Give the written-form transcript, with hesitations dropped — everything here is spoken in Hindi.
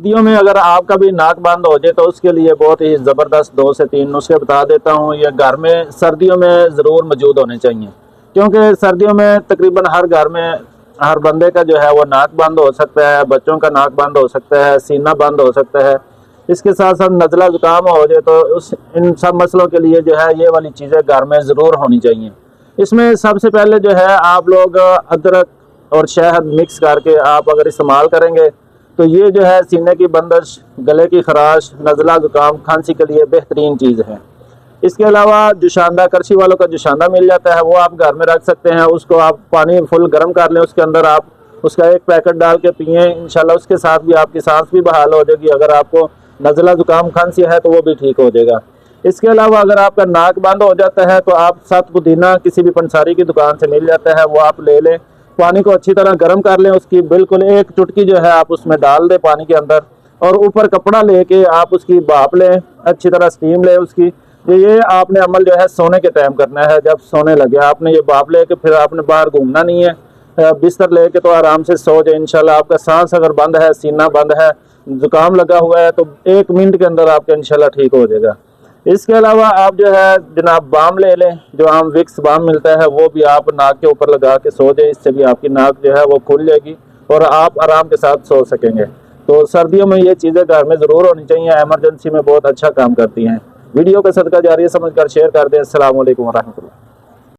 सर्दियों में अगर आपका भी नाक बंद हो जाए तो उसके लिए बहुत ही ज़बरदस्त 2 से 3 नुस्खे बता देता हूँ। ये घर में सर्दियों में ज़रूर मौजूद होने चाहिए, क्योंकि सर्दियों में तकरीबन हर घर में हर बंदे का जो है वो नाक बंद हो सकता है, बच्चों का नाक बंद हो सकता है, सीना बंद हो सकता है। इसके साथ साथ नज़ला ज़ुकाम हो जाए तो उस इन सब मसलों के लिए जो है ये वाली चीज़ें घर में ज़रूर होनी चाहिए। इसमें सबसे पहले जो है आप लोग अदरक और शहद मिक्स करके आप अगर इस्तेमाल करेंगे तो ये जो है सीने की बंदिश, गले की खराश, नज़ला ज़ुकाम, खांसी के लिए बेहतरीन चीज़ है। इसके अलावा जुशांदा, करछी वालों का जुशांदा मिल जाता है, वो आप घर में रख सकते हैं। उसको आप पानी फुल गर्म कर लें, उसके अंदर आप उसका एक पैकेट डाल के पिएँ, इंशाल्लाह उसके साथ भी आपकी सांस भी बहाल हो जाएगी। अगर आपको नज़ला ज़ुकाम खांसी है तो वो भी ठीक हो जाएगा। इसके अलावा अगर आपका नाक बंद हो जाता है तो आप सत पुदीना किसी भी पंसारी की दुकान से मिल जाता है, वो आप ले लें, पानी को अच्छी तरह गर्म कर लें, उसकी बिल्कुल एक चुटकी जो है आप उसमें डाल दें पानी के अंदर, और ऊपर कपड़ा लेके आप उसकी भाप लें, अच्छी तरह स्टीम लें उसकी। ये आपने अमल जो है सोने के टाइम करना है। जब सोने लगे आपने ये भाप लेके फिर आपने बाहर घूमना नहीं है, बिस्तर लेके तो आराम से सो जाए। इंशाल्लाह आपका सांस अगर बंद है, सीना बंद है, जुकाम लगा हुआ है तो 1 मिनट के अंदर आपका इंशाल्लाह ठीक हो जाएगा। इसके अलावा आप जो है जनाब बाम ले लें, जो आम विक्स बाम मिलता है वो भी आप नाक के ऊपर लगा के सो जाए। इससे भी आपकी नाक जो है वो खुल जाएगी और आप आराम के साथ सो सकेंगे। तो सर्दियों में ये चीज़ें घर में ज़रूर होनी चाहिए, एमरजेंसी में बहुत अच्छा काम करती हैं। वीडियो का सदका जारी समझकर शेयर कर दें। अस्सलाम वालेकुम व रहमतुल्लाह।